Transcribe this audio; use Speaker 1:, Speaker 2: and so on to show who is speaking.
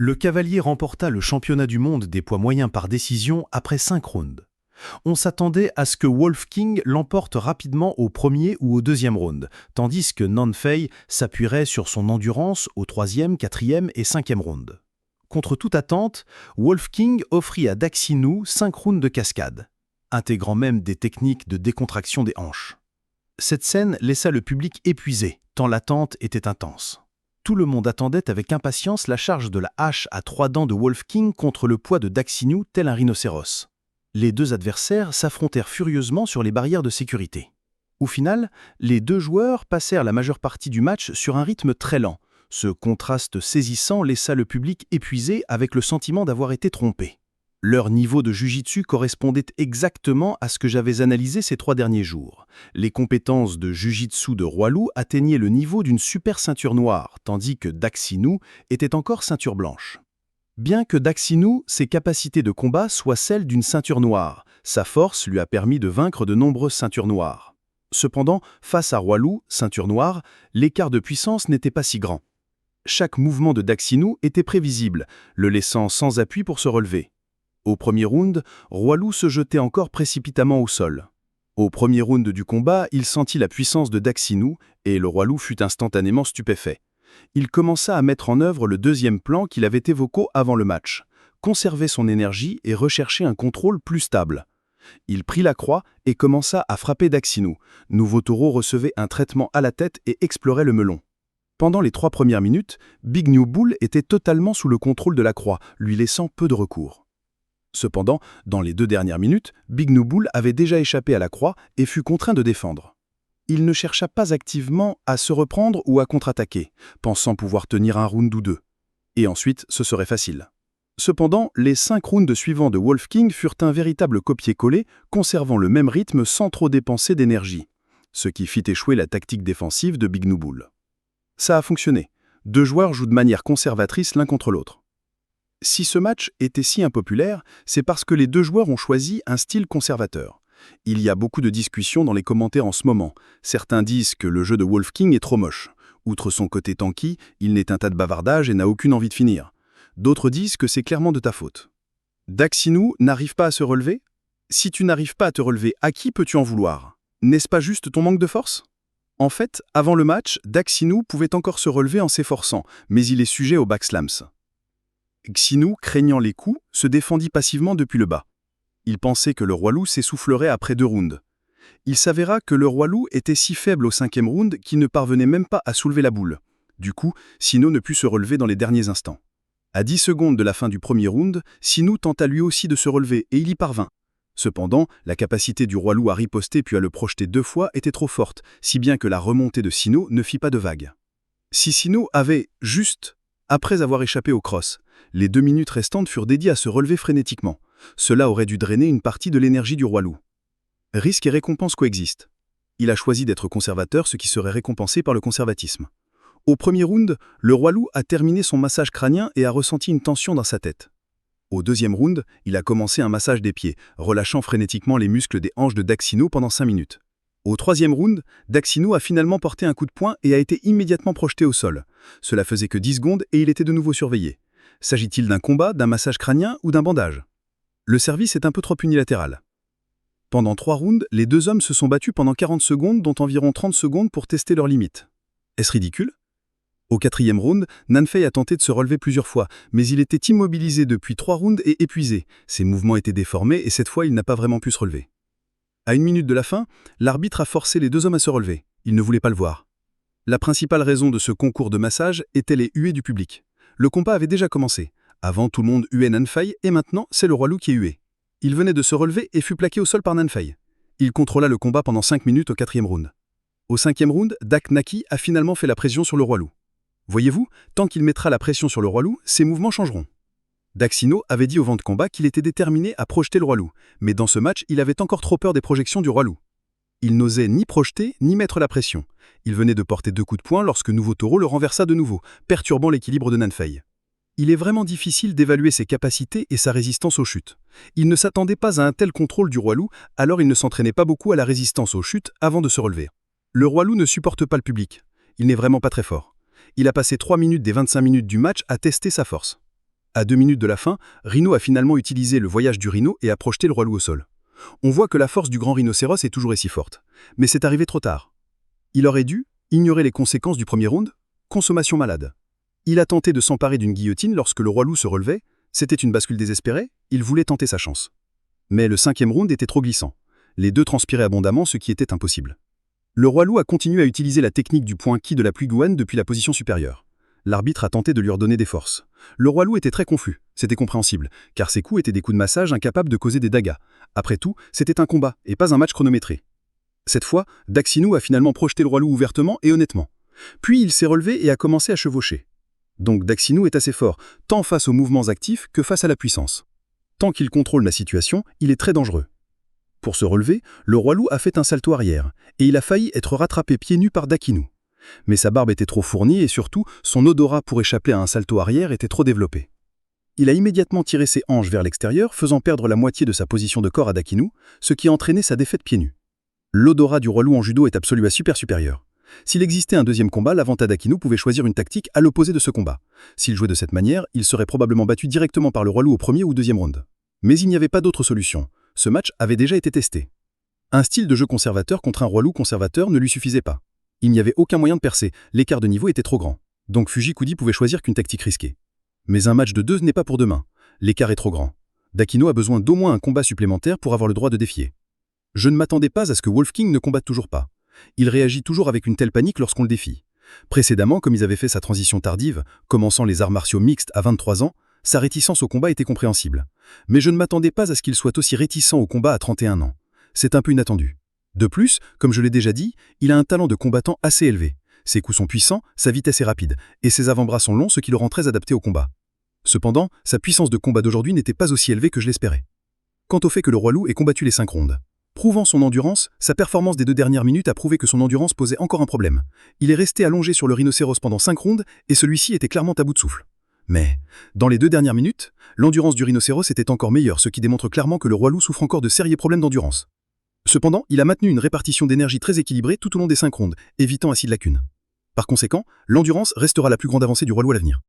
Speaker 1: Le cavalier remporta le championnat du monde des poids moyens par décision après 5 rounds. On s'attendait à ce que Wolf King l'emporte rapidement au premier ou au deuxième round, tandis que Nanfei s'appuierait sur son endurance au troisième, quatrième et cinquième round. Contre toute attente, Wolf King offrit à Dax Sinou 5 rounds de cascade, intégrant même des techniques de décontraction des hanches. Cette scène laissa le public épuisé, tant l'attente était intense. Tout le monde attendait avec impatience la charge de la hache à 3 dents de Wolf King contre le poids de Dax Sinou tel un rhinocéros. Les deux adversaires s'affrontèrent furieusement sur les barrières de sécurité. Au final, les deux joueurs passèrent la majeure partie du match sur un rythme très lent. Ce contraste saisissant laissa le public épuisé avec le sentiment d'avoir été trompé. Leur niveau de jiu-jitsu correspondait exactement à ce que j'avais analysé ces 3 derniers jours. Les compétences de jiu-jitsu de Roilou atteignaient le niveau d'une super ceinture noire, tandis que Dax Sinou était encore ceinture blanche. Bien que Dax Sinou, ses capacités de combat soient celles d'une ceinture noire, sa force lui a permis de vaincre de nombreuses ceintures noires. Cependant, face à Roilou, ceinture noire, l'écart de puissance n'était pas si grand. Chaque mouvement de Dax Sinou était prévisible, le laissant sans appui pour se relever. Au premier round, Roilou se jetait encore précipitamment au sol. Au premier round du combat, il sentit la puissance de Dax Sinou et le Roilou fut instantanément stupéfait. Il commença à mettre en œuvre le deuxième plan qu'il avait évoqué avant le match, conserver son énergie et rechercher un contrôle plus stable. Il prit la croix et commença à frapper Dax Sinou. Nouveau Taureau recevait un traitement à la tête et explorait le melon. Pendant les 3 premières minutes, Big New Bull était totalement sous le contrôle de la croix, lui laissant peu de recours. Cependant, dans les 2 dernières minutes, Big New Bull avait déjà échappé à la croix et fut contraint de défendre. Il ne chercha pas activement à se reprendre ou à contre-attaquer, pensant pouvoir tenir un round ou 2. Et ensuite, ce serait facile. Cependant, les 5 rounds suivants de Wolf King furent un véritable copier-coller, conservant le même rythme sans trop dépenser d'énergie, ce qui fit échouer la tactique défensive de Big New Bull. Ça a fonctionné. 2 joueurs jouent de manière conservatrice l'un contre l'autre. Si ce match était si impopulaire, c'est parce que les 2 joueurs ont choisi un style conservateur. Il y a beaucoup de discussions dans les commentaires en ce moment. Certains disent que le jeu de Wolf King est trop moche. Outre son côté tanky, il n'est un tas de bavardage et n'a aucune envie de finir. D'autres disent que c'est clairement de ta faute. Dax Sinou n'arrive pas à se relever? Si tu n'arrives pas à te relever, à qui peux-tu en vouloir? N'est-ce pas juste ton manque de force? En fait, avant le match, Dax Sinou pouvait encore se relever en s'efforçant, mais il est sujet aux backslams. Sinou, craignant les coups, se défendit passivement depuis le bas. Il pensait que le Roilou s'essoufflerait après 2 rounds. Il s'avéra que le Roilou était si faible au 5e round qu'il ne parvenait même pas à soulever la boule. Du coup, Sinou ne put se relever dans les derniers instants. À 10 secondes de la fin du premier round, Sinou tenta lui aussi de se relever et il y parvint. Cependant, la capacité du Roilou à riposter puis à le projeter 2 fois était trop forte, si bien que la remontée de Sinou ne fit pas de vague. Si Sinou avait juste, après avoir échappé au cross, les 2 minutes restantes furent dédiées à se relever frénétiquement. Cela aurait dû drainer une partie de l'énergie du Roilou. Risque et récompense coexistent. Il a choisi d'être conservateur, ce qui serait récompensé par le conservatisme. Au premier round, le Roilou a terminé son massage crânien et a ressenti une tension dans sa tête. Au deuxième round, il a commencé un massage des pieds, relâchant frénétiquement les muscles des hanches de Dax Sinou pendant 5 minutes. Au troisième round, Dax Sinou a finalement porté un coup de poing et a été immédiatement projeté au sol. Cela faisait que 10 secondes et il était de nouveau surveillé. S'agit-il d'un combat, d'un massage crânien ou d'un bandage? Le service est un peu trop unilatéral. Pendant 3 rounds, les 2 hommes se sont battus pendant 40 secondes, dont environ 30 secondes pour tester leurs limites. Est-ce ridicule? Au 4e round, Nanfei a tenté de se relever plusieurs fois, mais il était immobilisé depuis 3 rounds et épuisé. Ses mouvements étaient déformés et cette fois, il n'a pas vraiment pu se relever. À 1 minute de la fin, l'arbitre a forcé les 2 hommes à se relever. Il ne voulait pas le voir. La principale raison de ce concours de massage était les huées du public. Le combat avait déjà commencé. Avant, tout le monde huait Nanfei et maintenant, c'est le Roilou qui est hué. Il venait de se relever et fut plaqué au sol par Nanfei. Il contrôla le combat pendant 5 minutes au 4e round. Au 5e round, Dak Naki a finalement fait la pression sur le Roilou. Voyez-vous, tant qu'il mettra la pression sur le Roilou, ses mouvements changeront. Dax Sinou avait dit au vent de combat qu'il était déterminé à projeter le Roilou, mais dans ce match, il avait encore trop peur des projections du Roilou. Il n'osait ni projeter, ni mettre la pression. Il venait de porter 2 coups de poing lorsque Nouveau Taureau le renversa de nouveau, perturbant l'équilibre de Nanfei. Il est vraiment difficile d'évaluer ses capacités et sa résistance aux chutes. Il ne s'attendait pas à un tel contrôle du Roilou, alors il ne s'entraînait pas beaucoup à la résistance aux chutes avant de se relever. Le Roilou ne supporte pas le public. Il n'est vraiment pas très fort. Il a passé 3 minutes des 25 minutes du match à tester sa force.
Speaker 2: À 2 minutes de la fin, Rhino a finalement utilisé le voyage du rhino et a projeté le roi loup au sol. On voit que la force du grand rhinocéros est toujours aussi forte. Mais c'est arrivé trop tard. Il aurait dû ignorer les conséquences du premier round, consommation malade. Il a tenté de s'emparer d'une guillotine lorsque le roi loup se relevait, c'était une bascule désespérée, il voulait tenter sa chance. Mais le 5e round était trop glissant. Les deux transpiraient abondamment, ce qui était impossible. Le roi loup a continué à utiliser la technique du point qui de la pluie Guan depuis la position supérieure. L'arbitre a tenté de lui redonner des forces. Le roi loup était très confus, c'était compréhensible, car ses coups étaient des coups de massage incapables de causer des dégâts. Après tout, c'était un combat, et pas un match chronométré. Cette fois, Daxinu a finalement projeté le roi loup ouvertement et honnêtement. Puis il s'est relevé et a commencé à chevaucher. Donc Daxinu est assez fort, tant face aux mouvements actifs que face à la puissance. Tant qu'il contrôle la situation, il est très dangereux. Pour se relever, le roi loup a fait un salto arrière, et il a failli être rattrapé pieds nus par Daxinu. Mais sa barbe était trop fournie et surtout, son odorat pour échapper à un salto arrière était trop développé. Il a immédiatement tiré ses hanches vers l'extérieur, faisant perdre la moitié de sa position de corps à Daxinu, ce qui a entraîné sa défaite pieds nus. L'odorat du roi loup en judo est absolument supérieur. S'il existait un deuxième combat, l'Avanta Daxinu pouvait choisir une tactique à l'opposé de ce combat. S'il jouait de cette manière, il serait probablement battu directement par le roi loup au premier ou deuxième round. Mais il n'y avait pas d'autre solution. Ce match avait déjà été testé. Un style de jeu conservateur contre un roi loup conservateur ne lui suffisait pas. Il n'y avait aucun moyen de percer, l'écart de niveau était trop grand. Donc Fujikudi pouvait choisir qu'une tactique risquée. Mais un match de 2 n'est pas pour demain. L'écart est trop grand. Daxinu a besoin d'au moins un combat supplémentaire pour avoir le droit de défier. Je ne m'attendais pas à ce que Wolf King ne combatte toujours pas. Il réagit toujours avec une telle panique lorsqu'on le défie. Précédemment, comme ils avaient fait sa transition tardive, commençant les arts martiaux mixtes à 23 ans, sa réticence au combat était compréhensible. Mais je ne m'attendais pas à ce qu'il soit aussi réticent au combat à 31 ans. C'est un peu inattendu. De plus, comme je l'ai déjà dit, il a un talent de combattant assez élevé. Ses coups sont puissants, sa vitesse est rapide, et ses avant-bras sont longs, ce qui le rend très adapté au combat. Cependant, sa puissance de combat d'aujourd'hui n'était pas aussi élevée que je l'espérais. Quant au fait que le roi loup ait combattu les 5 rondes. Prouvant son endurance, sa performance des 2 dernières minutes a prouvé que son endurance posait encore un problème. Il est resté allongé sur le rhinocéros pendant 5 rondes, et celui-ci était clairement à bout de souffle. Mais, dans les 2 dernières minutes, l'endurance du rhinocéros était encore meilleure, ce qui démontre clairement que le roi loup souffre encore de sérieux problèmes d'endurance. Cependant, il a maintenu une répartition d'énergie très équilibrée tout au long des 5 rondes, évitant ainsi de lacunes. Par conséquent, l'endurance restera la plus grande avancée du roi loup à l'avenir.